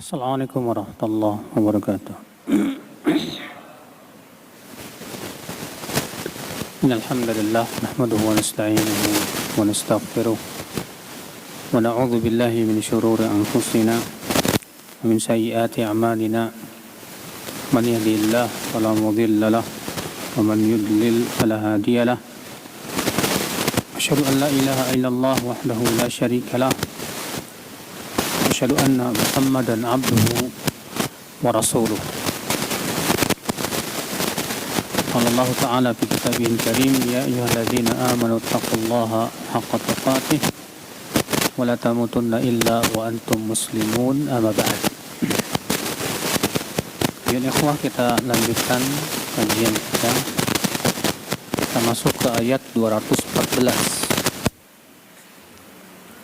Assalamualaikum warahmatullahi wabarakatuh. Innalhamdulillah nahmaduhu wa nasta'inuhu wa nastaghfiruh wa na'udzu billahi min shururi anfusina wa min sayyiati a'malina. Man yahdihillahu fala mudilla lahu wa man yudlil fala hadiya lahu. Asyhadu an la ilaha illallah wahdahu la syarika lahu. Asyhadu anna Muhammadan abduhu wa rasuluh. Qala Allah Ta'ala fi kitabihil karim, ya ayyuhalladzina amanu taqullaha haqqa tuqatih wa la tamutunna illa wa antum muslimun, amma ba'd. Ya ikhwah, kita lanjutkan kajian kita. Kita masuk ke ayat 214.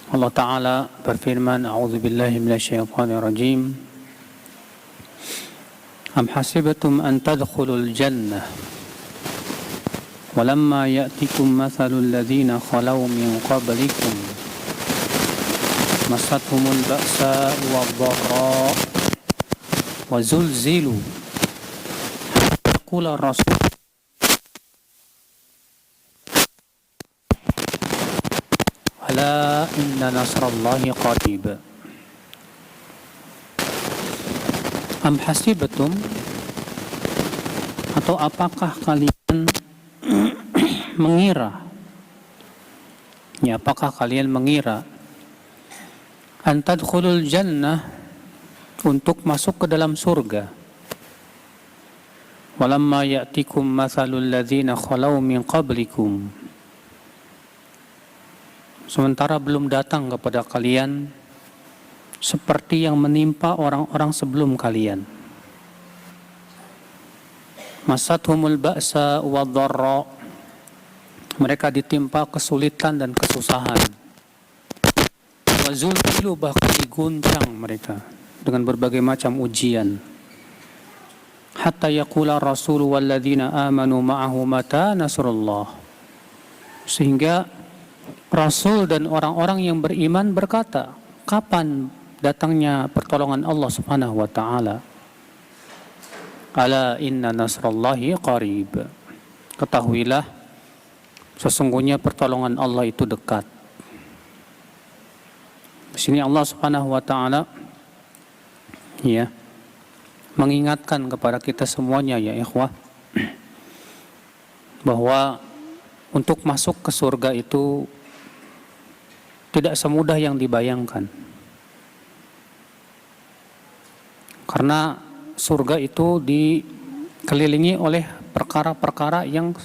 Allah Ta'ala berfirman, A'udzu billahi minasyaitonir rajim. Am hasibatum an tadkhulul jannah walamma ya'tikum mathalul ladzina khalaw min qablikum massatuhumul ba'sa wad-dharra wa zulzilu yaqula rasul ala inna nasrallahi qarib. Am hasibatum, atau apakah kalian mengira, ya apakah kalian mengira an tadkhulul jannah, untuk masuk ke dalam surga, walamma ya'tikum mathalul ladzina khalaw min qablikum, sementara belum datang kepada kalian seperti yang menimpa orang-orang sebelum kalian. Masathumul ba'sa wad-dharra, mereka ditimpa kesulitan dan kesusahan. Wa zulzilu, bahkan diguncang mereka dengan berbagai macam ujian. Hatta yaqula rasul walladzina amanu ma'ahu mata nasrullah, sehingga Rasul dan orang-orang yang beriman berkata, kapan datangnya pertolongan Allah Subhanahu wa Ta'ala? Ala inna nasrallahi qarib. Ketahuilah, sesungguhnya pertolongan Allah itu dekat. Di sini Allah Subhanahu wa Ta'ala ya mengingatkan kepada kita semuanya, ya ikhwah, bahwa untuk masuk ke surga itu tidak semudah yang dibayangkan. Karena surga itu dikelilingi oleh perkara-perkara yang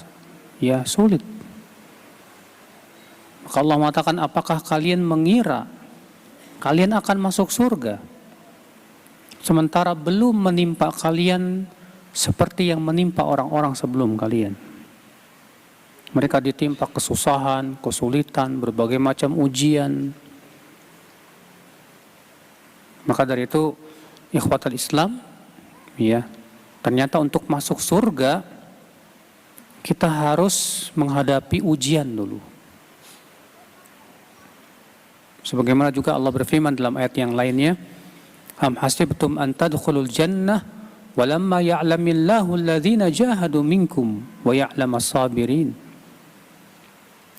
ya sulit. Maka Allah mengatakan, apakah kalian mengira kalian akan masuk surga sementara belum menimpa kalian seperti yang menimpa orang-orang sebelum kalian. Mereka ditimpa kesusahan, kesulitan, berbagai macam ujian. Maka dari itu, ikhwatul Islam, ya, ternyata untuk masuk surga kita harus menghadapi ujian dulu. Sebagaimana juga Allah berfirman dalam ayat yang lainnya, am hasibtum an tadkhulul jannah walamma ya'lamillahu alladhina jahadu minkum wa ya'lamas sabirin.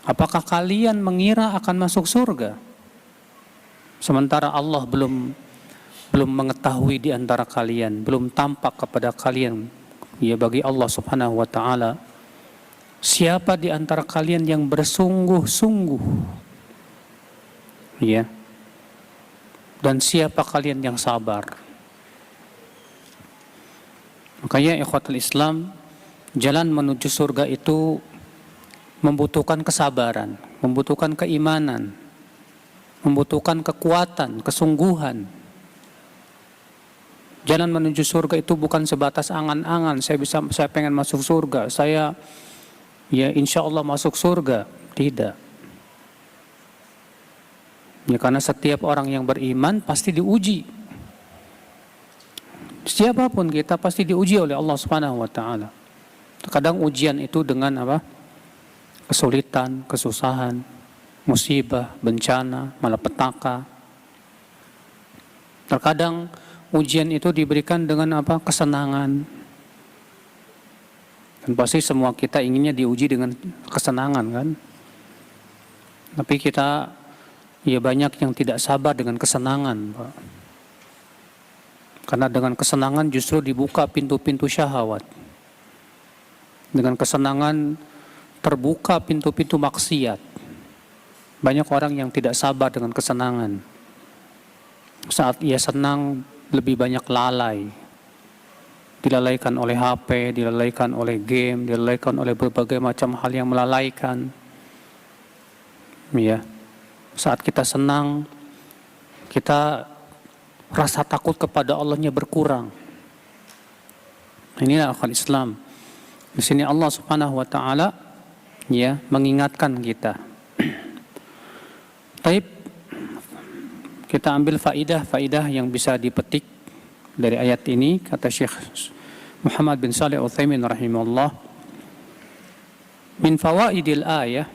Apakah kalian mengira akan masuk surga sementara Allah belum mengetahui di antara kalian, belum tampak kepada kalian, ya, bagi Allah Subhanahu wa Ta'ala, siapa di antara kalian yang bersungguh-sungguh, ya, dan siapa kalian yang sabar. Makanya ikhwatul Islam, jalan menuju surga itu membutuhkan kesabaran, membutuhkan keimanan, membutuhkan kekuatan, kesungguhan. Jalan menuju surga itu bukan sebatas angan-angan, saya pengen masuk surga, saya ya insya Allah masuk surga. Tidak. Ya, karena setiap orang yang beriman pasti diuji. Siapapun kita pasti diuji oleh Allah Subhanahu wa Ta'ala. Kadang ujian itu dengan apa? Kesulitan, kesusahan, musibah, bencana, malapetaka. Terkadang ujian itu diberikan dengan apa? Kesenangan. Dan pasti semua kita inginnya diuji dengan kesenangan kan. Tapi kita ya banyak yang tidak sabar dengan kesenangan, Pak. Karena dengan kesenangan justru dibuka pintu-pintu syahwat. Dengan kesenangan terbuka pintu-pintu maksiat. Banyak orang yang tidak sabar dengan kesenangan. Saat ia senang lebih banyak lalai. Dilalaikan oleh HP, dilalaikan oleh game, dilalaikan oleh berbagai macam hal yang melalaikan. Ya. Saat kita senang, kita rasa takut kepada Allahnya berkurang. Inilah akal Islam. Di sini Allah Subhanahu wa taala ya mengingatkan kita. Baik, kita ambil faidah yang bisa dipetik dari ayat ini, kata Syekh Muhammad bin Shalih Al-Utsaimin rahimahullah. Min fawaidil ayah,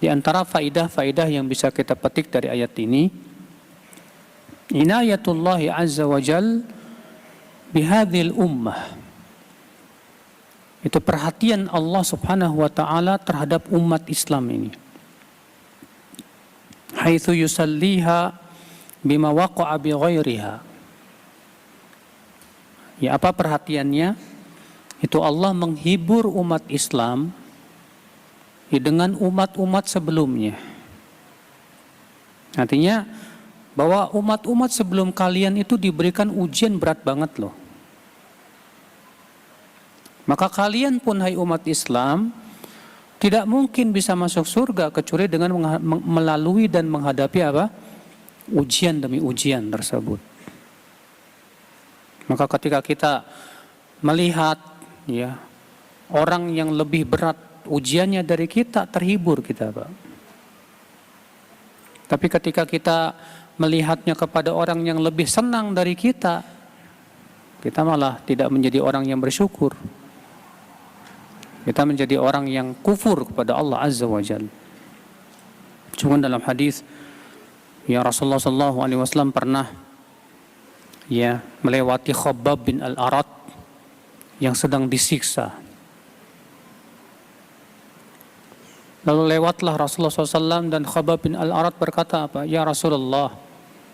di antara faidah yang bisa kita petik dari ayat ini, inayatullahi azza wa jal bihadhil ummah. Itu perhatian Allah Subhanahu wa taala terhadap umat Islam ini. Haitsu yusalliha bima waqa'a bi ghairiha. Ya, apa perhatiannya? Itu Allah menghibur umat Islam dengan umat-umat sebelumnya. Artinya bahwa umat-umat sebelum kalian itu diberikan ujian berat banget loh. Maka kalian pun hai umat Islam tidak mungkin bisa masuk surga kecuali dengan melalui dan menghadapi apa? Ujian demi ujian tersebut. Maka ketika kita melihat ya orang yang lebih berat ujiannya dari kita, terhibur kita, Pak. Tapi ketika kita melihatnya kepada orang yang lebih senang dari kita malah tidak menjadi orang yang bersyukur. Kita menjadi orang yang kufur kepada Allah Azza wa Jalla. Cuma dalam hadis ya Rasulullah SAW pernah ya melewati Khabbab bin Al-Arat yang sedang disiksa. Lalu lewatlah Rasulullah SAW dan Khabbab bin Al-Arat berkata apa? Ya Rasulullah,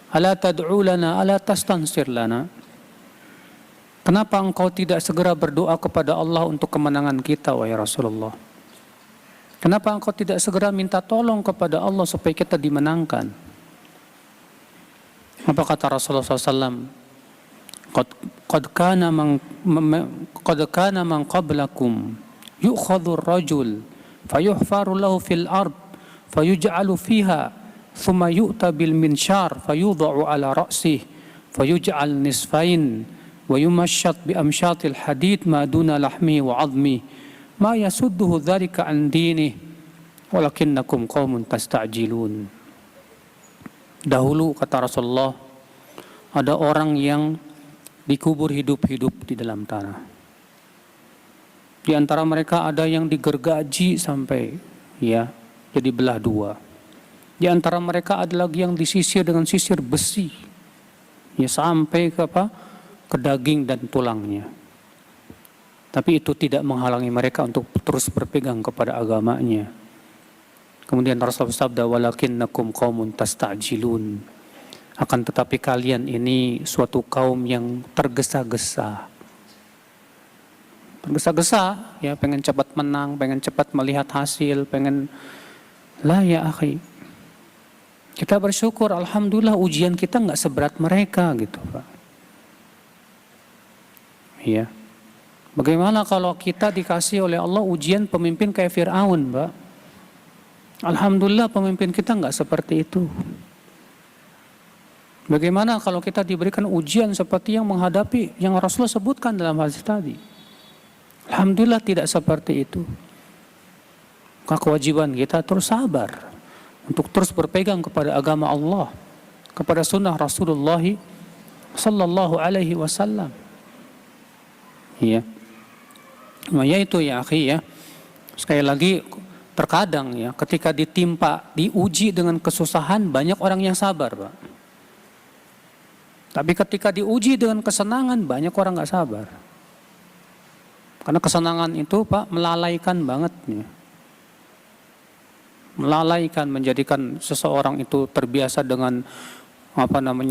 ala tad'u lana, ala tastansir lana. Kenapa engkau tidak segera berdoa kepada Allah untuk kemenangan kita, wahai Rasulullah? Kenapa engkau tidak segera minta tolong kepada Allah supaya kita dimenangkan? Apa kata Rasulullah SAW? Qad kana man qablakum yu'khadhu ar-rajul fayuhfaru lahu fil ard fayuj'alu fiha thumma yu'ta bil minshar fayudha'u ala ra'sihi fayuj'al nisfain wa yumashat bi amshatil hadid ma duna lahmi wa 'azmi ma yasudduhu dzalika an dinihi walakinnakum qaumun tasta'jilun. Dahulu kata Rasulullah, ada orang yang dikubur hidup-hidup di dalam tanah. Di antara mereka ada yang digergaji sampai ya jadi belah dua. Di antara mereka ada lagi yang disisir dengan sisir besi ya sampai ke apa? Ke daging dan tulangnya. Tapi itu tidak menghalangi mereka untuk terus berpegang kepada agamanya. Kemudian Rasulullah bersabda, walakinnakum qaumun tasta'jilun. Akan tetapi kalian ini suatu kaum yang tergesa-gesa. Tergesa-gesa, ya pengen cepat menang, pengen cepat melihat hasil, pengen lah ya akhi. Kita bersyukur, alhamdulillah ujian kita nggak seberat mereka gitu, Pak. Ya. Bagaimana kalau kita dikasih oleh Allah ujian pemimpin kayak Fir'aun, Pak? Alhamdulillah pemimpin kita nggak seperti itu. Bagaimana kalau kita diberikan ujian seperti yang menghadapi yang Rasulullah sebutkan dalam hadis tadi? Alhamdulillah tidak seperti itu. Maka kewajiban kita terus sabar untuk terus berpegang kepada agama Allah, kepada sunnah Rasulullah sallallahu alaihi wasallam. Ya. Yaitu ya akhi ya. Sekali lagi terkadang ya ketika diuji dengan kesusahan banyak orang yang sabar, Pak. Tapi ketika diuji dengan kesenangan, banyak orang nggak sabar. Karena kesenangan itu Pak melalaikan banget nih. Melalaikan, menjadikan seseorang itu terbiasa dengan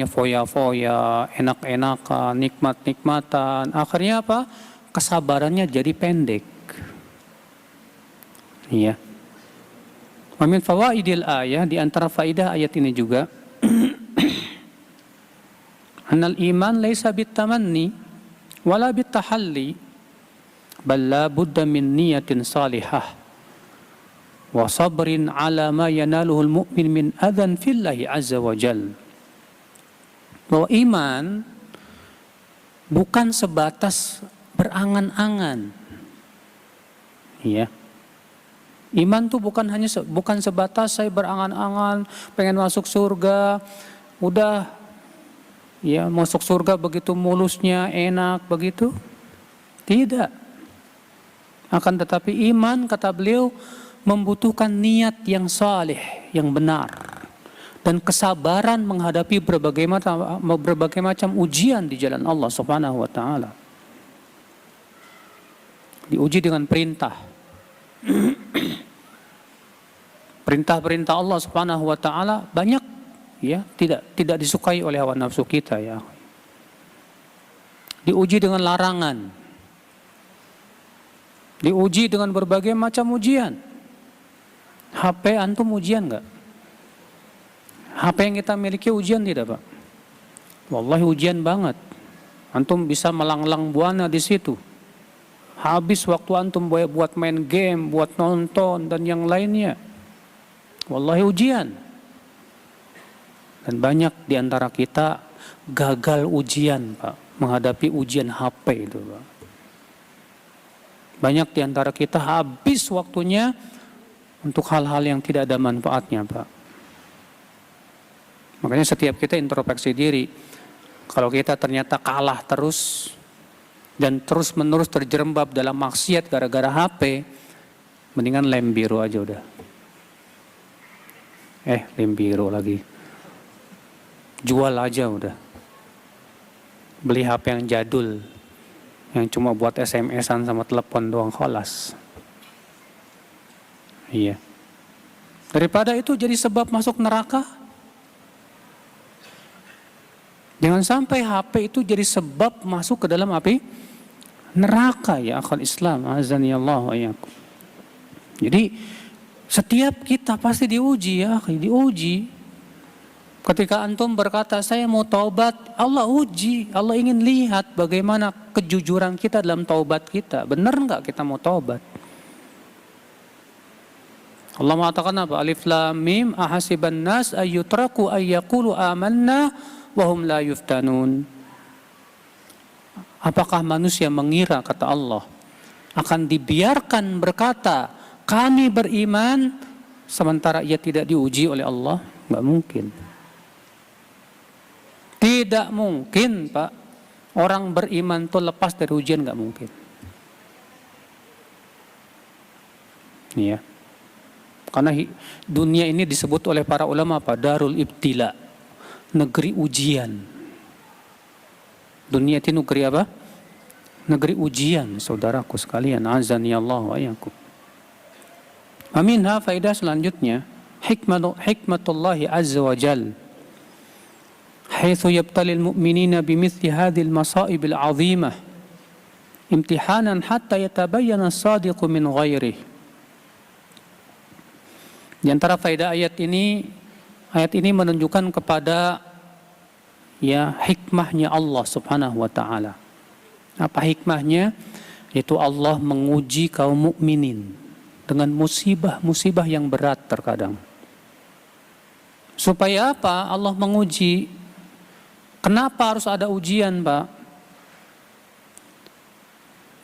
foya-foya, enak-enakan, nikmat-nikmatan. Akhirnya apa? Kesabarannya jadi pendek. Iya. Wa min fawaidil ayah, di antara faidah ayat ini juga annal iman laisa bitamanni wala bitahalli bal la budda min niyatin salihah wa sabrin ala ma yanaluhul mu'min min adhan fillahi azza wa jal. Bahwa iman bukan sebatas berangan-angan. Iya. Iman tuh bukan sebatas saya berangan-angan pengen masuk surga, udah ya masuk surga begitu mulusnya, enak begitu. Tidak. Akan tetapi iman, kata beliau, membutuhkan niat yang saleh, yang benar, dan kesabaran menghadapi berbagai macam ujian di jalan Allah Subhanahu wa taala. Diuji dengan perintah. Perintah-perintah Allah Subhanahu wa taala banyak ya tidak disukai oleh hawa nafsu kita ya. Diuji dengan larangan. Diuji dengan berbagai macam ujian. HP antum ujian enggak? HP yang kita miliki ujian tidak, Pak? Wallahi ujian banget. Antum bisa melanglang buana di situ. Habis waktu antum buat main game, buat nonton dan yang lainnya. Wallahi ujian. Dan banyak di antara kita gagal ujian, Pak, menghadapi ujian HP itu, Pak. Banyak di antara kita habis waktunya untuk hal-hal yang tidak ada manfaatnya, Pak. Makanya setiap kita introspeksi diri. Kalau kita ternyata kalah terus dan terus-menerus terjerembab dalam maksiat gara-gara HP, mendingan lem biru aja udah. Lem biru lagi. Jual aja udah. Beli HP yang jadul, yang cuma buat SMS-an sama telepon doang, kholas. Iya. Daripada itu jadi sebab masuk neraka. Jangan sampai HP itu jadi sebab masuk ke dalam api neraka ya akhal Islam. Azani Allah wa iyyakum. Jadi setiap kita pasti diuji ya, diuji. Ketika antum berkata saya mau taubat, Allah uji, Allah ingin lihat bagaimana kejujuran kita dalam taubat kita. Benar enggak kita mau taubat? Allah mengatakan apa? Alif lam mim ahasiban nas ayyutraku ayyaqulu amanna wa hum la yuftanun. Apakah manusia mengira, kata Allah, akan dibiarkan berkata kami beriman sementara ia tidak diuji oleh Allah? Enggak mungkin. Tidak mungkin, Pak. Orang beriman itu lepas dari ujian, enggak mungkin. Iya. Karena dunia ini disebut oleh para ulama apa? Darul ibtila, negeri ujian. Dunia itu negeri apa? Negeri ujian, saudaraku sekalian. Azani Allah wa iyyakum. Aminha faedah selanjutnya, hikmatullahi azza wa jal. Haitsu yabtalil mu'minina bimithli hadhil masaibil 'azimah imtihanan hatta yatabayyana as-sadiqu min ghairihi. Di antara faedah ayat ini menunjukkan kepada ya hikmahnya Allah Subhanahu wa taala. Apa hikmahnya? Yaitu Allah menguji kaum mukminin dengan musibah-musibah yang berat terkadang. Supaya apa? Allah menguji. Kenapa harus ada ujian, Pak?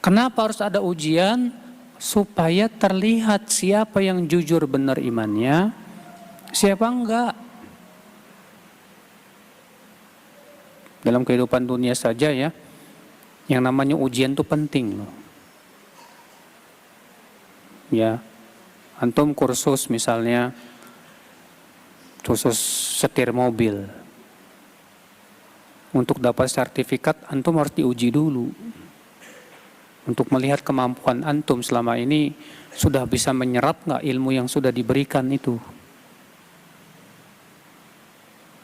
Kenapa harus ada ujian? Supaya terlihat siapa yang jujur benar imannya, siapa enggak. Dalam kehidupan dunia saja ya, yang namanya ujian itu penting loh. Ya, antum kursus misalnya, kursus setir mobil. Untuk dapat sertifikat, antum harus diuji dulu. Untuk melihat kemampuan antum selama ini sudah bisa menyerap nggak ilmu yang sudah diberikan itu.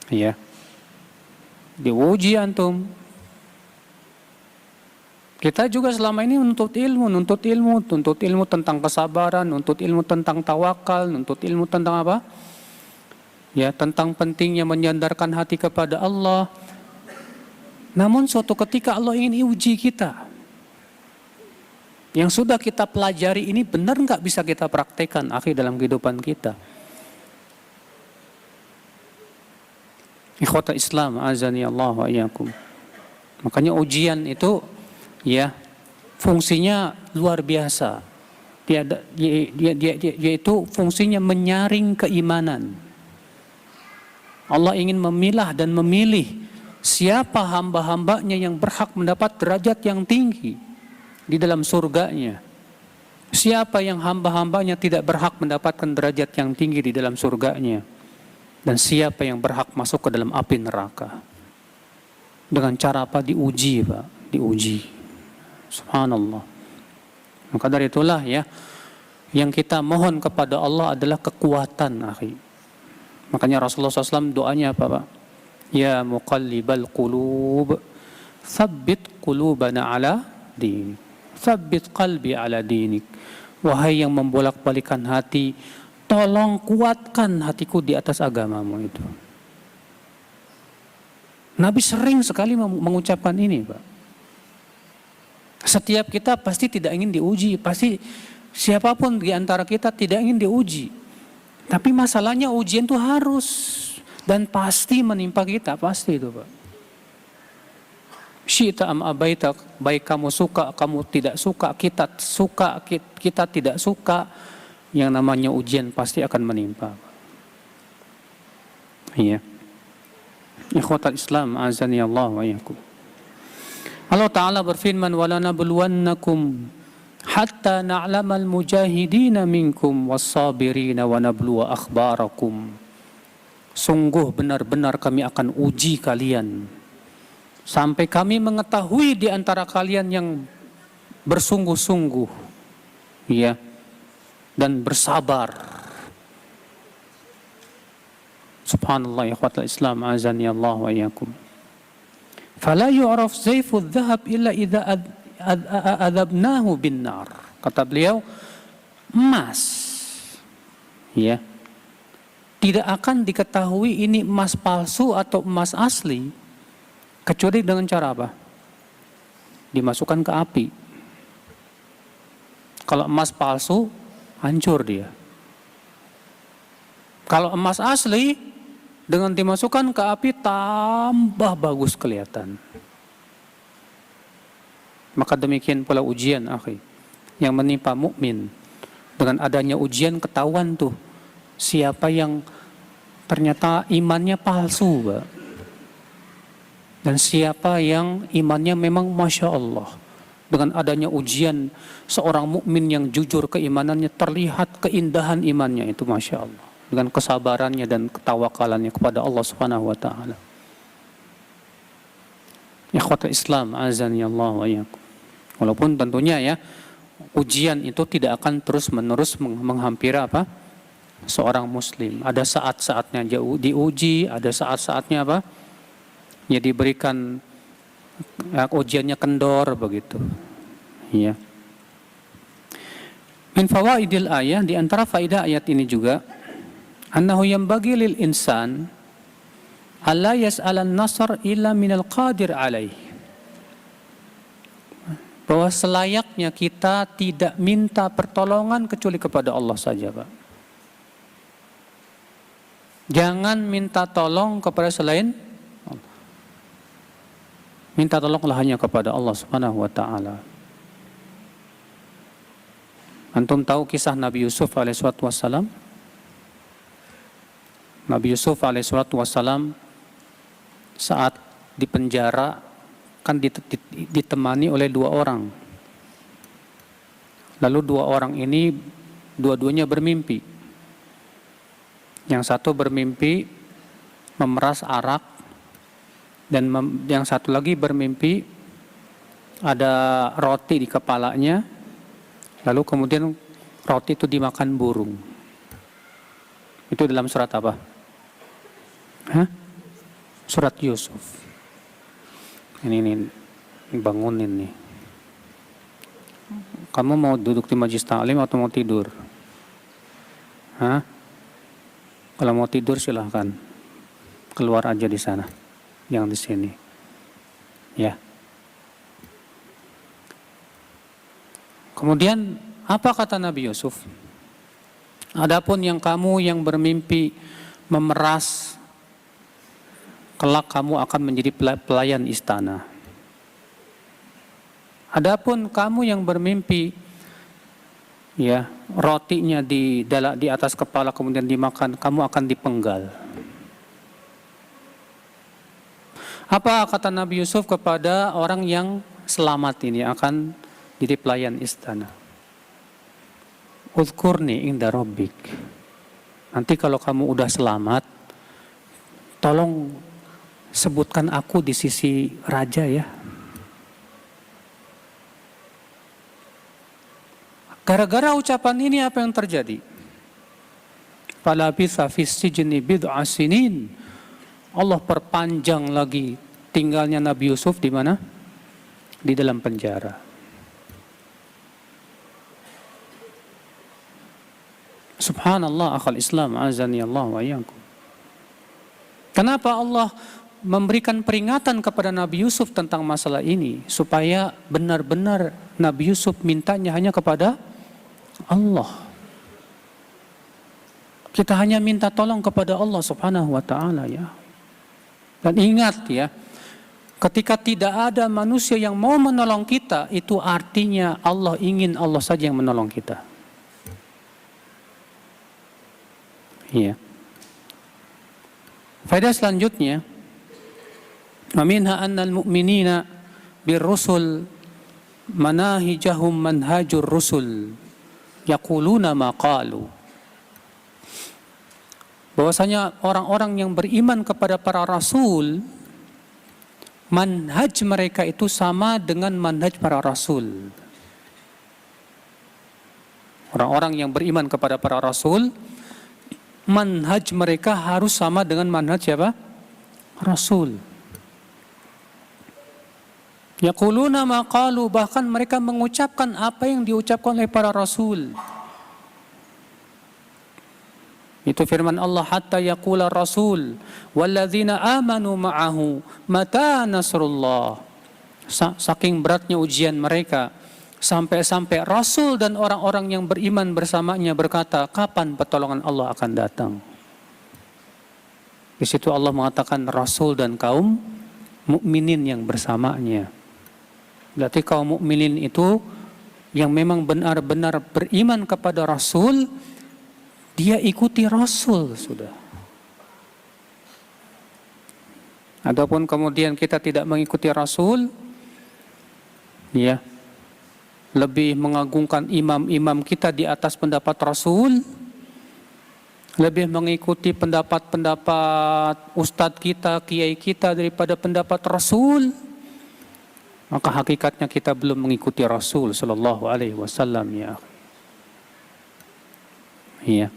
Ya, diuji antum. Kita juga selama ini nuntut ilmu tentang kesabaran, nuntut ilmu tentang tawakal, nuntut ilmu tentang apa? Ya, tentang pentingnya menyandarkan hati kepada Allah. Namun suatu ketika Allah ingin uji kita. Yang sudah kita pelajari ini benar nggak bisa kita praktekkan akhir dalam kehidupan kita. Ikhwata Islam, azani Allah wa iyyakum. Makanya ujian itu ya fungsinya luar biasa. Yaitu fungsinya menyaring keimanan. Allah ingin memilah dan memilih siapa hamba-hambanya yang berhak mendapat derajat yang tinggi di dalam surganya. Siapa yang hamba-hambanya tidak berhak mendapatkan derajat yang tinggi di dalam surganya. Dan siapa yang berhak masuk ke dalam api neraka. Dengan cara apa? Diuji, Pak. Diuji. Subhanallah. Maka dari itulah ya, yang kita mohon kepada Allah adalah kekuatan, akhi. Makanya Rasulullah SAW doanya apa, Pak? Ya muqallibal qulub, tsabbit qulubana ala dinik. Tsabbit qalbi ala dinik. Wahai yang membolak-balikan hati, tolong kuatkan hatiku di atas agamamu itu. Nabi sering sekali mengucapkan ini, Pak. Setiap kita pasti tidak ingin diuji, pasti siapapun di antara kita tidak ingin diuji. Tapi masalahnya ujian itu harus dan pasti menimpa kita, pasti itu, Pak. Syi'ta am abaita, baik kamu suka, kamu tidak suka, kita tidak suka, yang namanya ujian pasti akan menimpa. Iya. Ikhwatal Islam, azani Allah wa iyyakum. Allah Ta'ala berfirman, وَلَنَبْلُوَنَّكُمْ hatta na'lamal mujahidina minkum was-sabirina wa nabluwa akhbarakum. Sungguh benar-benar kami akan uji kalian sampai kami mengetahui di antara kalian yang bersungguh-sungguh ya dan bersabar. Subhanallah ya ikhwatal Islam, azani Allah wa iyyakum. Fala yu'raf zayfu adh-dhahab illa idza adabnahu bin nar. Kata beliau, emas ya tidak akan diketahui ini emas palsu atau emas asli kecuali dengan cara apa? Dimasukkan ke api. Kalau emas palsu hancur dia. Kalau emas asli dengan dimasukkan ke api tambah bagus kelihatan. Maka demikian pula ujian, akhi, yang menimpa mukmin. Dengan adanya ujian ketahuan tuh siapa yang ternyata imannya palsu, Pak. Dan siapa yang imannya memang Masya Allah. Dengan adanya ujian, seorang mukmin yang jujur keimanannya terlihat keindahan imannya itu Masya Allah. Dengan kesabarannya dan ketawakalannya kepada Allah Subhanahu wa Ta'ala. Ikhwatul Islam, azani Allah wa iyyakum. Walaupun tentunya ya ujian itu tidak akan terus-menerus menghampiri apa? Seorang muslim. Ada saat-saatnya diuji, ada saat-saatnya apa? Ya diberikan ya, ujiannya kendor begitu. Ya. Min fawaidil ayat, di antara faedah ayat ini juga annahu yanbaghi lil insan alla yas'alan nasr illa minal qadir alaih. Bahwa selayaknya kita tidak minta pertolongan kecuali kepada Allah saja, Pak. Jangan minta tolong kepada selain Allah. Minta tolonglah hanya kepada Allah Subhanahu wa Ta'ala. Antum tahu kisah Nabi Yusuf alaihissalatu wassalam? Nabi Yusuf alaihissalatu wassalam saat di penjara kan ditemani oleh dua orang. Lalu dua orang ini dua-duanya bermimpi. Yang satu bermimpi memeras arak Dan yang satu lagi bermimpi ada roti di kepalanya, lalu kemudian roti itu dimakan burung. Itu dalam surat apa? Surat Yusuf. Ini bangunin nih. Kamu mau duduk di majlis ta'lim atau mau tidur? Kalau mau tidur silahkan keluar aja di sana, yang di sini. Ya. Kemudian apa kata Nabi Yusuf? Adapun yang kamu yang bermimpi memeras, kelak kamu akan menjadi pelayan istana. Adapun kamu yang bermimpi, ya, rotinya di atas kepala kemudian dimakan, kamu akan dipenggal. Apa kata Nabi Yusuf kepada orang yang selamat ini akan jadi pelayan istana? Uzkurni inda rabbik. Nanti kalau kamu udah selamat, tolong sebutkan aku di sisi raja ya. Gara-gara ucapan ini apa yang terjadi? Falabitha fis sijni bid'a sinin. Allah perpanjang lagi tinggalnya Nabi Yusuf di mana? Di dalam penjara. Subhanallah, akhal Islam, azani Allah wa iyyakum. Kenapa Allah memberikan peringatan kepada Nabi Yusuf tentang masalah ini? Supaya benar-benar Nabi Yusuf mintanya hanya kepada Allah. Kita hanya minta tolong kepada Allah subhanahu wa ta'ala ya. Dan ingat ya, ketika tidak ada manusia yang mau menolong kita, itu artinya Allah ingin Allah saja yang menolong kita. Iya. Faedah selanjutnya, wa minha annal mu'minina birrusul manahijahum manhajur rusul yaquluna ma qalu. Bahwasanya orang-orang yang beriman kepada para rasul, manhaj mereka itu sama dengan manhaj para rasul. Orang-orang yang beriman kepada para rasul, manhaj mereka harus sama dengan manhaj siapa? Rasul. Yaquluna ma qalu, bahkan mereka mengucapkan apa yang diucapkan oleh para rasul. Itu firman Allah, hatta yaqula rasul walladzina amanu ma'ahu mata nasrullah. Saking beratnya ujian mereka, sampai-sampai rasul dan orang-orang yang beriman bersamanya berkata, kapan pertolongan Allah akan datang? Di situ Allah mengatakan rasul dan kaum mukminin yang bersamanya. Berarti kaum mukminin itu yang memang benar-benar beriman kepada rasul, dia ikuti rasul sudah. Adapun kemudian kita tidak mengikuti rasul, ya, lebih mengagungkan imam-imam kita di atas pendapat rasul, lebih mengikuti pendapat-pendapat ustadz kita, kiai kita daripada pendapat rasul, maka hakikatnya kita belum mengikuti Rasul sallallahu alaihi wasallam ya. Iya.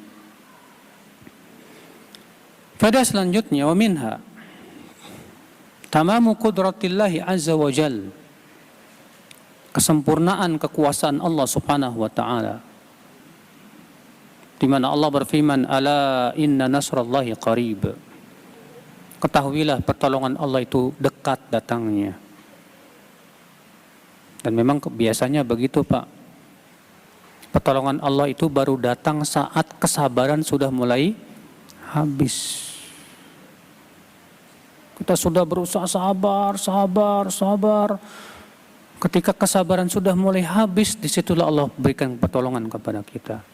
Pada selanjutnya, wa minha tamamu qudratillahi azza wa jal, kesempurnaan kekuasaan Allah subhanahu wa ta'ala, di mana Allah berfirman, ala inna nasrallahi qarib. Ketahuilah pertolongan Allah itu dekat datangnya. Dan memang biasanya begitu Pak. Pertolongan Allah itu baru datang saat kesabaran sudah mulai habis. Kita sudah berusaha sabar. Ketika kesabaran sudah mulai habis, disitulah Allah berikan pertolongan kepada kita.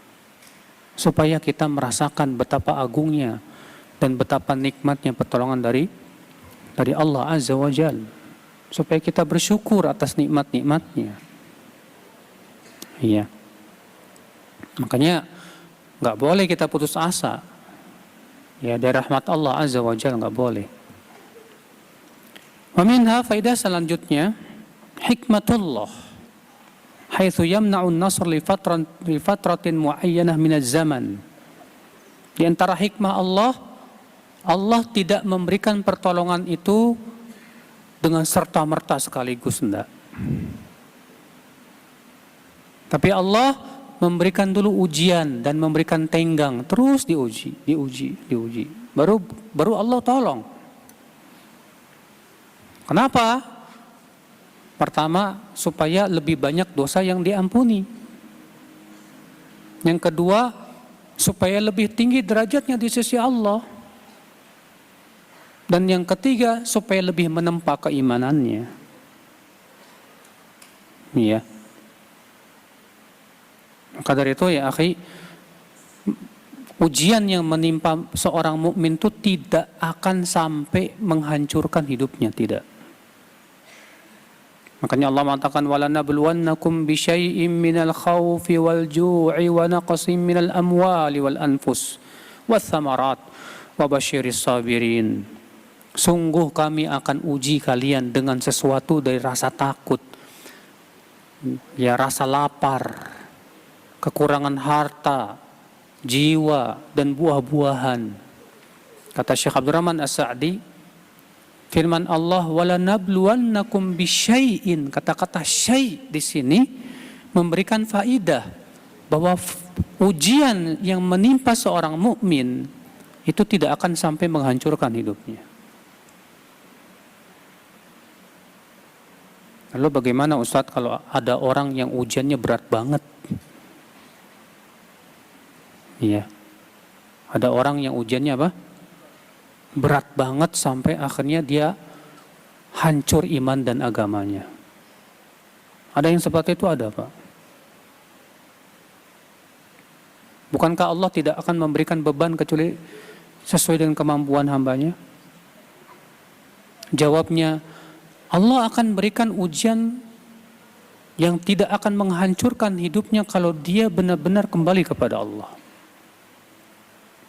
Supaya kita merasakan betapa agungnya dan betapa nikmatnya pertolongan dari Allah Azza wa Jalla. Supaya kita bersyukur atas nikmat-nikmatnya. Iya. Makanya nggak boleh kita putus asa. Ya, dari rahmat Allah Azza wa Jalla nggak boleh. Wa minha faidah selanjutnya, hikmatullah haitsu yamna'un nasr li fatratin muayyanah minaz zaman. Di antara hikmah Allah, Allah tidak memberikan pertolongan itu dengan serta-merta sekaligus, enggak. Tapi Allah memberikan dulu ujian dan memberikan tenggang, terus diuji. Baru Allah tolong. Kenapa? Pertama, supaya lebih banyak dosa yang diampuni. Yang kedua, supaya lebih tinggi derajatnya di sisi Allah. Dan yang ketiga, supaya lebih menempa keimanannya. Iya. Maka dari itu ya akhi, ujian yang menimpa seorang mukmin itu tidak akan sampai menghancurkan hidupnya, tidak. Makanya Allah mengatakan walanabluwannakum bisyai'im minal khaufi wal ju'i wa naqsin minal amwali wal anfus wath thamarat wa basyiris sabirin. Sungguh kami akan uji kalian dengan sesuatu dari rasa takut, ya rasa lapar, kekurangan harta, jiwa, dan buah-buahan. Kata Syekh Abdurrahman As-Sa'di, firman Allah, walanabluwannakum bisyai'in, kata-kata syai' di sini memberikan faidah bahwa ujian yang menimpa seorang mukmin itu tidak akan sampai menghancurkan hidupnya. Lalu bagaimana Ustadz kalau ada orang yang ujiannya berat banget? Iya. Ada orang yang ujiannya apa? Berat banget sampai akhirnya dia hancur iman dan agamanya. Ada yang seperti itu, ada Pak? Bukankah Allah tidak akan memberikan beban kecuali sesuai dengan kemampuan hambanya? Jawabnya, Allah akan berikan ujian yang tidak akan menghancurkan hidupnya kalau dia benar-benar kembali kepada Allah.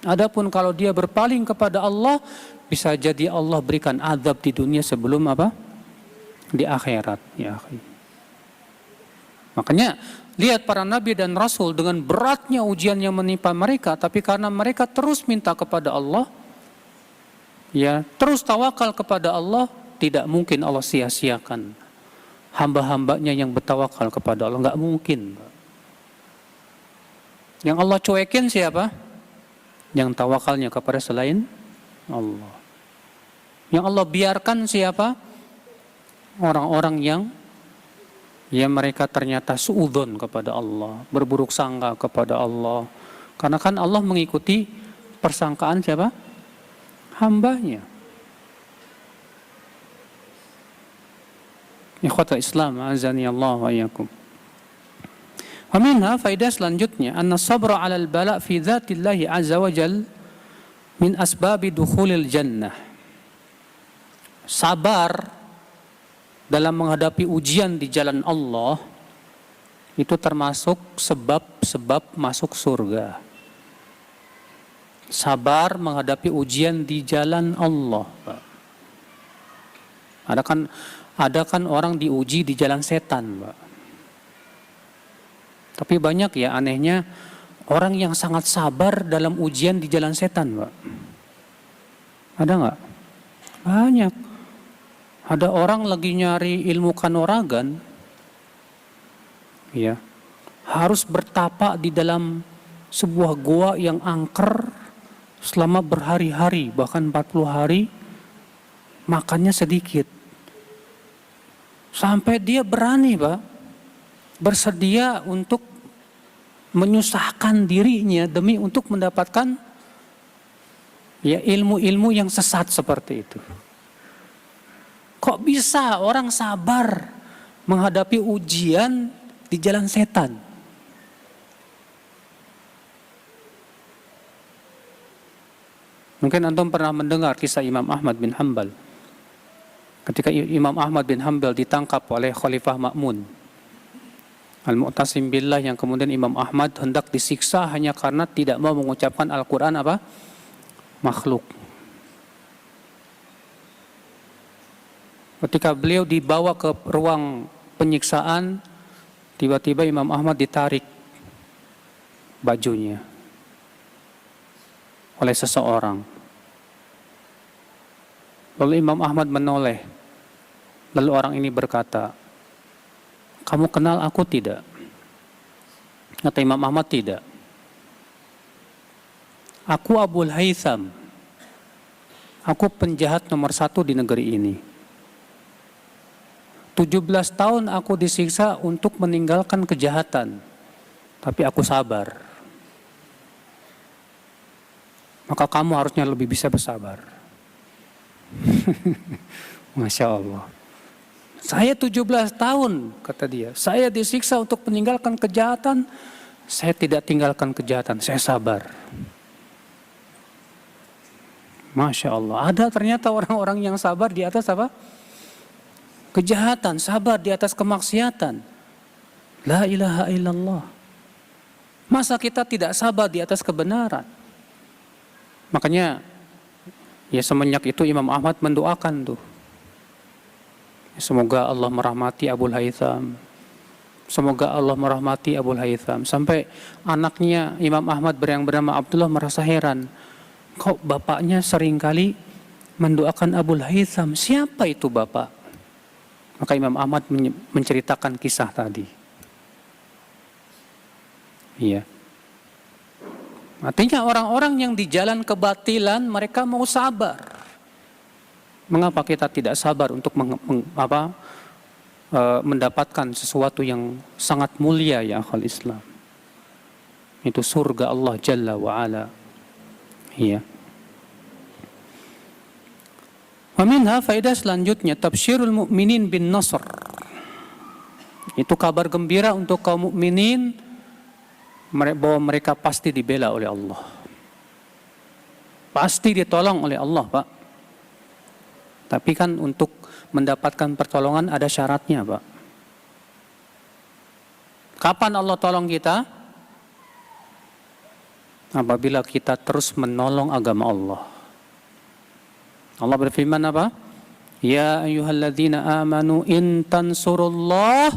Adapun kalau dia berpaling kepada Allah, bisa jadi Allah berikan azab di dunia sebelum apa? Di akhirat, ya akhi. Makanya lihat para nabi dan rasul dengan beratnya ujian yang menimpa mereka, tapi karena mereka terus minta kepada Allah, ya terus tawakal kepada Allah, tidak mungkin Allah sia-siakan hamba-hambanya yang bertawakal kepada Allah, nggak mungkin. Yang Allah cuekin siapa? Yang tawakalnya kepada selain Allah. Yang Allah biarkan siapa? Orang-orang yang mereka ternyata suudzon kepada Allah, berburuk sangka kepada Allah. Karena kan Allah mengikuti persangkaan siapa? Hambanya. Ikhwatul Islam, azani Allah wa iyyakum. Wa minha faidah selanjutnya, anna sabra 'alal bala' fi dzatillahi 'azza wa jal min asbabi dukhulil jannah. Sabar dalam menghadapi ujian di jalan Allah itu termasuk sebab-sebab masuk surga. Sabar menghadapi ujian di jalan Allah. Ada kan orang diuji di jalan setan, Pak. Tapi banyak ya anehnya orang yang sangat sabar dalam ujian di jalan setan, Pak. Ada nggak? Banyak. Ada orang lagi nyari ilmu kanuragan, ya, harus bertapa di dalam sebuah gua yang angker selama berhari-hari, bahkan 40 hari, makannya sedikit. Sampai dia berani, Pak, bersedia untuk menyusahkan dirinya demi untuk mendapatkan ya ilmu-ilmu yang sesat seperti itu. Kok bisa orang sabar menghadapi ujian di jalan setan? Mungkin antum pernah mendengar kisah Imam Ahmad bin Hanbal. Ketika Imam Ahmad bin Hanbal ditangkap oleh Khalifah Ma'mun Al-Mu'tasim Billah, yang kemudian Imam Ahmad hendak disiksa hanya karena tidak mau mengucapkan Al-Quran apa? Makhluk. Ketika beliau dibawa ke ruang penyiksaan, tiba-tiba Imam Ahmad ditarik bajunya oleh seseorang. Lalu Imam Ahmad menoleh. Lalu orang ini berkata, "Kamu kenal aku tidak?" Kata Imam Ahmad, "Tidak." "Aku Abul Haytham. Aku penjahat nomor 1 di negeri ini. 17 tahun aku disiksa untuk meninggalkan kejahatan, tapi aku sabar. Maka kamu harusnya lebih bisa bersabar." Masya Allah. "Saya 17 tahun," kata dia, "saya disiksa untuk meninggalkan kejahatan. Saya tidak tinggalkan kejahatan, saya sabar." Masya Allah. Ada ternyata orang-orang yang sabar di atas apa? Kejahatan, sabar di atas kemaksiatan. La ilaha illallah. Masa kita tidak sabar di atas kebenaran? Makanya ya semenjak itu Imam Ahmad mendoakan tuh, semoga Allah merahmati Abul Haytham. Semoga Allah merahmati Abul Haytham. Sampai anaknya Imam Ahmad yang bernama Abdullah merasa heran, kok bapaknya seringkali mendoakan Abul Haytham? Siapa itu bapak? Maka Imam Ahmad menceritakan kisah tadi. Iya. Artinya orang-orang yang di jalan kebatilan mereka mau sabar. Mengapa kita tidak sabar untuk mendapatkan sesuatu yang sangat mulia ya akhal Islam? Itu surga Allah Jalla wa Ala. Iya. Waminha faedah selanjutnya tabsyirul mu'minin bin nasr. Itu kabar gembira untuk kaum mukminin bahwa mereka pasti dibela oleh Allah. Pasti ditolong oleh Allah, Pak. Tapi kan untuk mendapatkan pertolongan ada syaratnya, Pak. Kapan Allah tolong kita? Apabila kita terus menolong agama Allah. Allah berfirman apa? Ya ayyuhalladzina amanu in tansurullah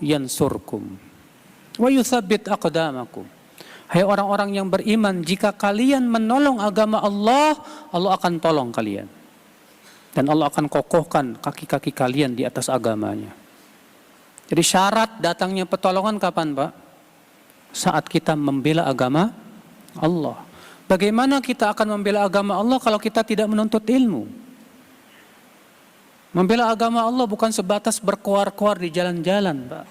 yansurkum wa yutsabbit aqdamakum. Hai orang-orang yang beriman, jika kalian menolong agama Allah, Allah akan tolong kalian. Dan Allah akan kokohkan kaki-kaki kalian di atas agamanya. Jadi syarat datangnya pertolongan kapan, Pak? Saat kita membela agama Allah. Bagaimana kita akan membela agama Allah kalau kita tidak menuntut ilmu? Membela agama Allah bukan sebatas berkuar-kuar di jalan-jalan, Pak.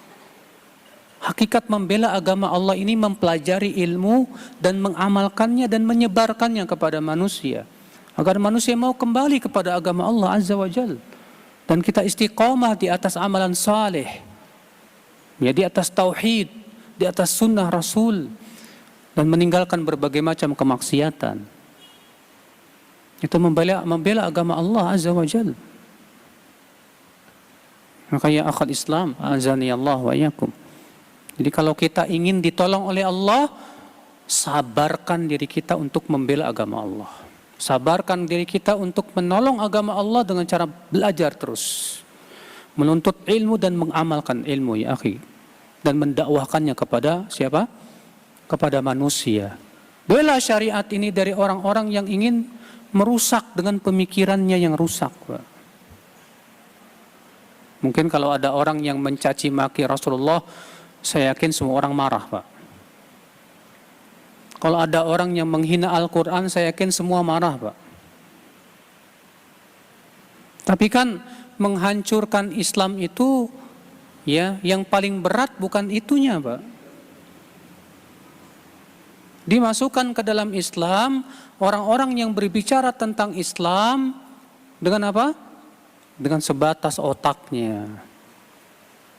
Hakikat membela agama Allah ini mempelajari ilmu dan mengamalkannya dan menyebarkannya kepada manusia. Agar manusia mau kembali kepada agama Allah Azza wa Jal. Dan kita istiqamah di atas amalan saleh. Ya, di atas tauhid, di atas sunnah Rasul. Dan meninggalkan berbagai macam kemaksiatan. Itu membela agama Allah Azza wa Jal. Maka ya akhal Islam, azani Allah wa iyakum. Jadi kalau kita ingin ditolong oleh Allah, sabarkan diri kita untuk membela agama Allah. Sabarkan diri kita untuk menolong agama Allah dengan cara belajar terus. Menuntut ilmu dan mengamalkan ilmu ya akhi. Dan mendakwahkannya kepada siapa? Kepada manusia. Bela syariat ini dari orang-orang yang ingin merusak dengan pemikirannya yang rusak, Pak. Mungkin kalau ada orang yang mencaci maki Rasulullah, saya yakin semua orang marah, Pak. Kalau ada orang yang menghina Al-Quran, saya yakin semua marah, Pak. Tapi kan menghancurkan Islam itu, ya, yang paling berat bukan itunya, Pak. Dimasukkan ke dalam Islam orang-orang yang berbicara tentang Islam dengan apa? Dengan sebatas otaknya.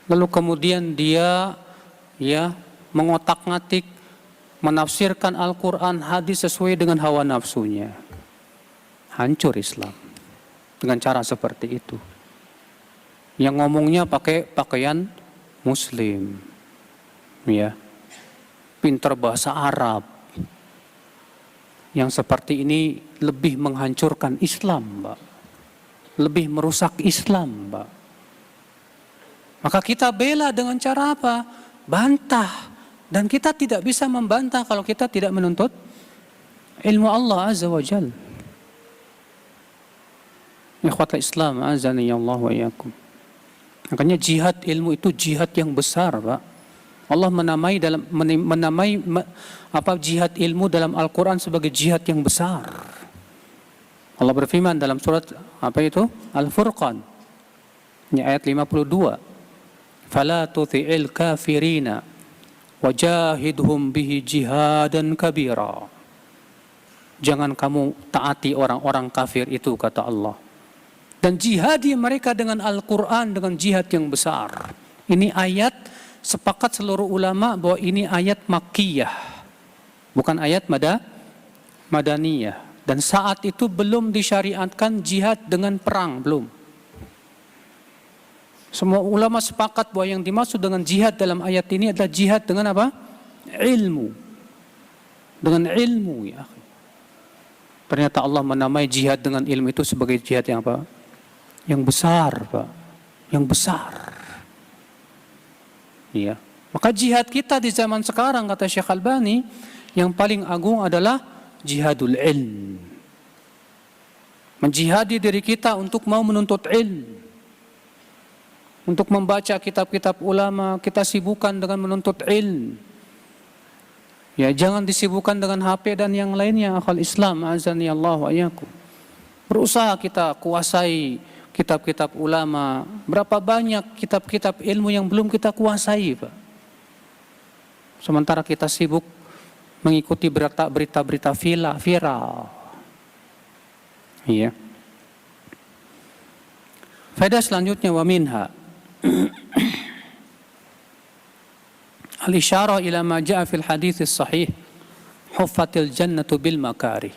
Lalu kemudian dia ya mengotak-ngatik, menafsirkan Al-Quran, hadis sesuai dengan hawa nafsunya. Hancur Islam dengan cara seperti itu. Yang ngomongnya pakai pakaian Muslim, ya, pintar bahasa Arab. Yang seperti ini lebih menghancurkan Islam, Pak. lebih merusak Islam, Pak. Maka kita bela dengan cara apa? Bantah. Dan kita tidak bisa membantah kalau kita tidak menuntut ilmu Allah Azza wa Jal. Ikhwatal Islam, azani Allah wa iyyakum. Makanya jihad ilmu itu jihad yang besar, Pak. Allah menamai jihad ilmu dalam Al-Quran sebagai jihad yang besar. Allah berfirman dalam surat Al-Furqan, ayat 52. Fala tuti'il kafirina wajahidhum bihi jihadan kabira. Jangan kamu taati orang-orang kafir itu, kata Allah. Dan jihadi mereka dengan Al-Quran, dengan jihad yang besar. Ini ayat, sepakat seluruh ulama bahwa ini ayat Makkiyah, bukan ayat Madaniyah. Dan saat itu belum disyariatkan jihad dengan perang, belum. Semua ulama sepakat bahwa yang dimaksud dengan jihad dalam ayat ini adalah jihad dengan apa? Ilmu. Dengan ilmu, ya. Ternyata Allah menamai jihad dengan ilmu itu sebagai jihad yang apa? Yang besar, Pak. Yang besar. Iya. Maka jihad kita di zaman sekarang, kata Syekh Albani, yang paling agung adalah jihadul ilm. Menjihadi diri kita untuk mau menuntut ilmu. Untuk membaca kitab-kitab ulama, kita sibukkan dengan menuntut ilmu. Ya, jangan disibukkan dengan HP dan yang lainnya. Akhal Islam, azani Allah wa iyyakum. Berusaha kita kuasai kitab-kitab ulama. Berapa banyak kitab-kitab ilmu yang belum kita kuasai, Pak. Sementara kita sibuk mengikuti berita-berita viral. Iya. Faedah selanjutnya, wa minha al-isyarah ila ma ja'a fil hadits sahih huffatil jannatu bil makari.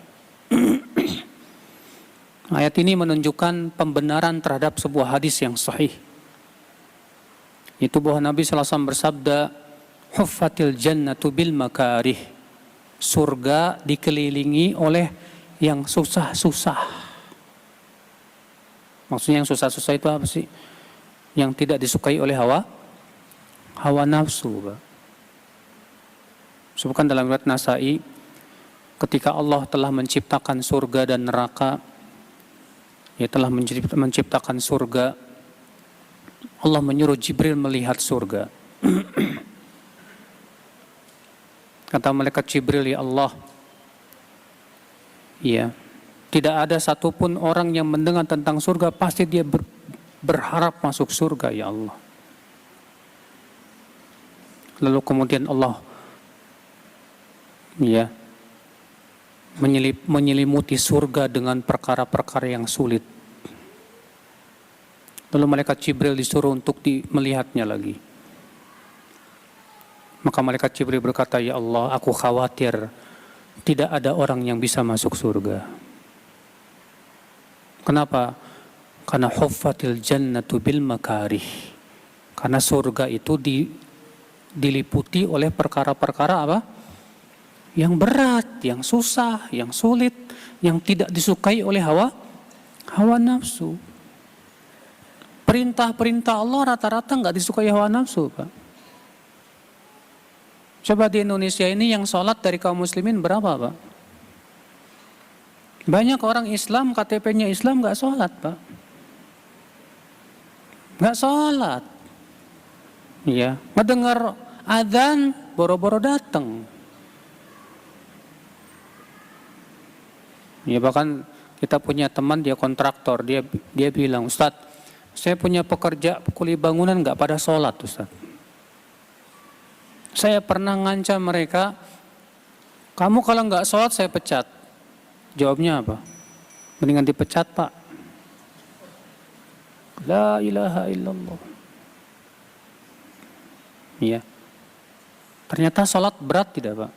Ayat ini menunjukkan pembenaran terhadap sebuah hadis yang sahih. Itu bahwa Nabi SAW bersabda, huffatil jannatu bil makarih. Surga dikelilingi oleh yang susah-susah. Maksudnya yang susah-susah itu apa sih? Yang tidak disukai oleh hawa nafsu, Pak. Sebutkan dalam riwayat Nasai, ketika Allah telah menciptakan surga dan neraka, Dia telah menciptakan surga, Allah menyuruh Jibril melihat surga. Kata malaikat Jibril, ya Allah, ya, tidak ada satupun orang yang mendengar tentang surga pasti dia berharap masuk surga, ya Allah. Lalu kemudian Allah, ya, menyelimuti surga dengan perkara-perkara yang sulit. Lalu malaikat Jibril disuruh untuk melihatnya lagi. Maka malaikat Jibril berkata, ya Allah, aku khawatir tidak ada orang yang bisa masuk surga. Kenapa? Karena huffatil jannatu bil makarih. Karena surga itu diliputi oleh perkara-perkara apa? Yang berat, yang susah, yang sulit, yang tidak disukai oleh hawa nafsu. Perintah-perintah Allah rata-rata nggak disukai hawa nafsu, Pak. Coba di Indonesia ini yang sholat dari kaum muslimin berapa, Pak? Banyak orang Islam, KTP-nya Islam nggak sholat, Pak. Nggak sholat. Iya, mendengar adzan boro-boro datang. Ya, bahkan kita punya teman, dia kontraktor, dia bilang, Ustadz, saya punya pekerja kuli bangunan nggak pada sholat, Ustadz. Saya pernah ngancam mereka, kamu kalau nggak sholat saya pecat. Jawabnya apa? Mendingan dipecat, Pak. La ilaha illallah. Iya. Ternyata sholat berat tidak, Pak?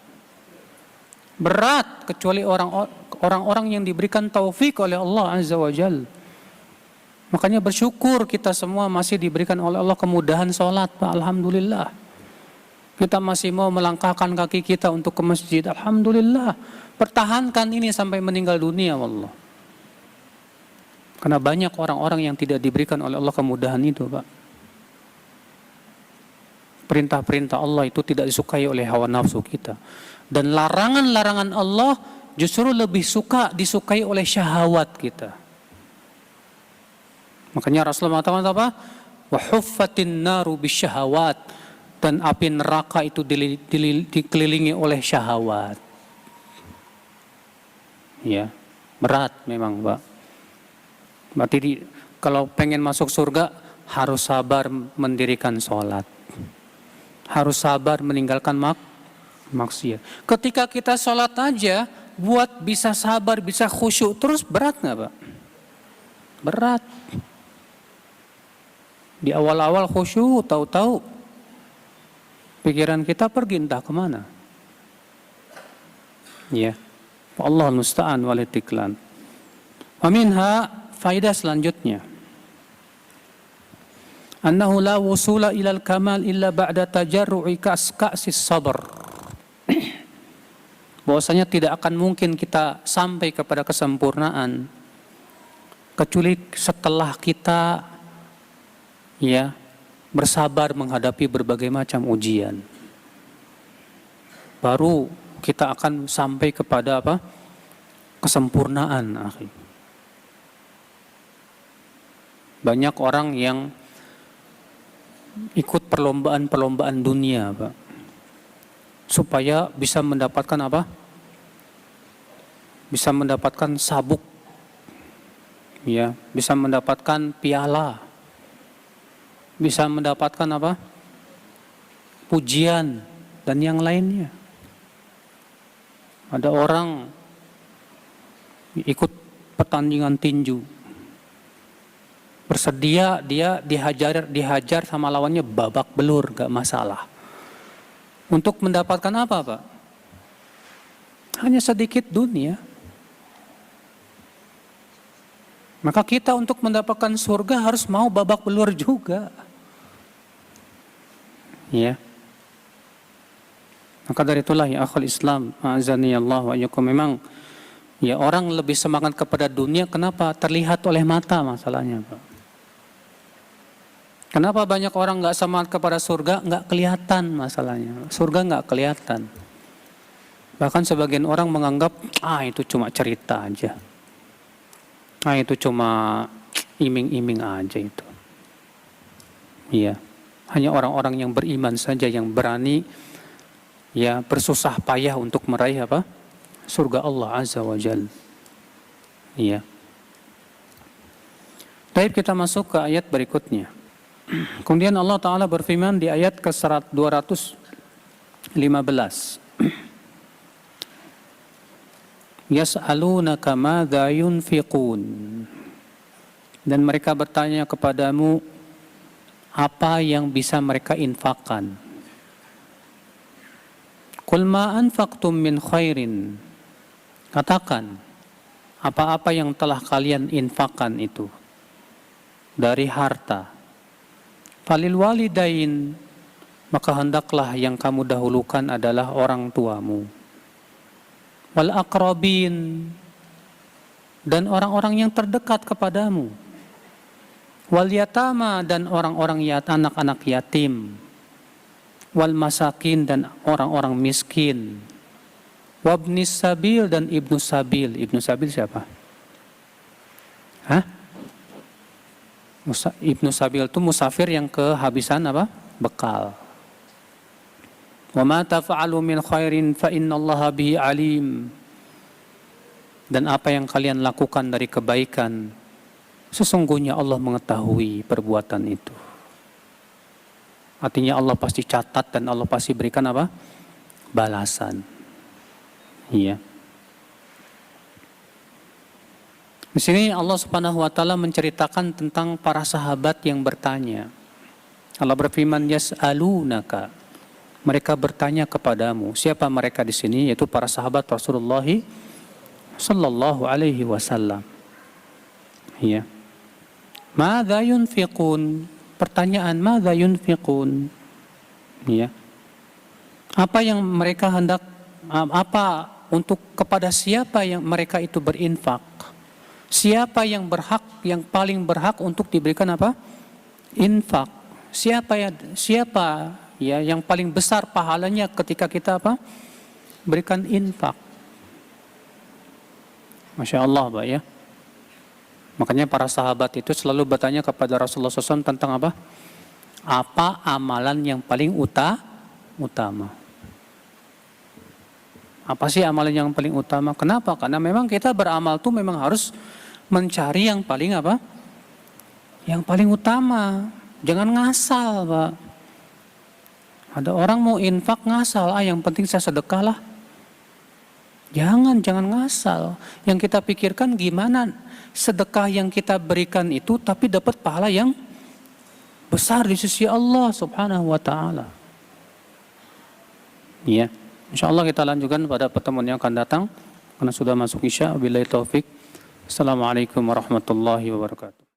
Berat, kecuali orang-orang yang diberikan taufik oleh Allah Azza wa Jal. Makanya bersyukur kita semua masih diberikan oleh Allah kemudahan sholat, Pak. Alhamdulillah. Kita masih mau melangkahkan kaki kita untuk ke masjid. Alhamdulillah. Pertahankan ini sampai meninggal dunia, wallah. Karena banyak orang-orang yang tidak diberikan oleh Allah kemudahan itu, Pak. Perintah-perintah Allah itu tidak disukai oleh hawa nafsu kita. Dan larangan-larangan Allah justru lebih disukai oleh syahwat kita. Makanya Rasulullah mengatakan apa? Wa huffatin naru bisyahawat, dan api neraka itu dikelilingi oleh syahwat. Ya, berat memang, Pak. Berarti kalau pengen masuk surga harus sabar mendirikan sholat. Harus sabar meninggalkan maksiat. Ketika kita sholat aja, buat bisa sabar, bisa khusyuk terus, berat nggak, Pak? Berat. Di awal-awal khusyuk, tahu-tahu pikiran kita pergi entah kemana. Ya, Allah musta'an walitiklan. Waminha, faidah selanjutnya. Annahu la wusula ilal kamal illa ba'da tajarru'i ka'sis sabr. Bahwasanya tidak akan mungkin kita sampai kepada kesempurnaan kecuali setelah kita bersabar menghadapi berbagai macam ujian. Baru kita akan sampai kepada apa? Kesempurnaan, akhi. Banyak orang yang ikut perlombaan-perlombaan dunia, Pak, supaya bisa mendapatkan apa? Bisa mendapatkan sabuk, ya, bisa mendapatkan piala, bisa mendapatkan apa? Pujian dan yang lainnya. Ada orang ikut pertandingan tinju, bersedia dia dihajar sama lawannya babak belur, gak masalah. Untuk mendapatkan apa, Pak? Hanya sedikit dunia. Maka kita untuk mendapatkan surga harus mau babak belur juga. Ya. Maka dari itulah ya akhul Islam, azani Allah wa iyyakum, memang ya orang lebih semangat kepada dunia. Kenapa? Terlihat oleh mata masalahnya, Pak. Kenapa banyak orang nggak semangat kepada surga? Nggak kelihatan masalahnya. Surga nggak kelihatan. Bahkan sebagian orang menganggap, itu cuma cerita aja. Itu cuma iming-iming aja itu. Iya. Hanya orang-orang yang beriman saja yang berani bersusah payah untuk meraih apa? Surga Allah Azza wa Jalla. Iya. Baik, kita masuk ke ayat berikutnya. Kemudian Allah Ta'ala berfirman di ayat ke-215. Yas'alunaka madza yunfiqun. Dan mereka bertanya kepadamu apa yang bisa mereka infakkan. Qul ma anfaqtum min khairin. Katakan, apa-apa yang telah kalian infakkan itu dari harta. Falil walidain, maka hendaklah yang kamu dahulukan adalah orang tuamu. Wal aqrabin, dan orang-orang yang terdekat kepadamu. Wal yatama, dan orang-orang anak-anak yatim. Wal masakin, dan orang-orang miskin. Wabnis sabil, dan ibnu sabil. Ibnu sabil siapa? Ibnu sabil itu musafir yang kehabisan apa? Bekal. Wa ma taf'alu min khairin fa innallaha bihi alim. Dan apa yang kalian lakukan dari kebaikan, sesungguhnya Allah mengetahui perbuatan itu. Artinya Allah pasti catat dan Allah pasti berikan apa? Balasan. Iya. Di sini Allah Subhanahu wa taala menceritakan tentang para sahabat yang bertanya. Allah berfirman, yas'alunaka. Mereka bertanya kepadamu. Siapa mereka di sini? Yaitu para sahabat Rasulullah sallallahu alaihi wasallam. Ya. Madza yunfiqun? Pertanyaan, madza yunfiqun? Ya. Apa yang mereka hendak, kepada siapa yang mereka itu berinfak? Siapa yang berhak, yang paling berhak untuk diberikan apa? Infak. Siapa ya yang paling besar pahalanya ketika kita apa? Berikan infak. Masya Allah, Pak ya. Makanya para sahabat itu selalu bertanya kepada Rasulullah SAW tentang apa? Apa amalan yang paling utama? Apa sih amalan yang paling utama? Kenapa? Karena memang kita beramal tuh memang harus mencari yang paling apa? Yang paling utama. Jangan ngasal, Pak. Ada orang mau infak ngasal, yang penting saya sedekah lah. Jangan ngasal. Yang kita pikirkan gimana sedekah yang kita berikan itu tapi dapat pahala yang besar di sisi Allah Subhanahu wa taala. Ya. InsyaAllah kita lanjutkan pada pertemuan yang akan datang karena sudah masuk Isya. Wabillahi taufik. Assalamualaikum warahmatullahi wabarakatuh.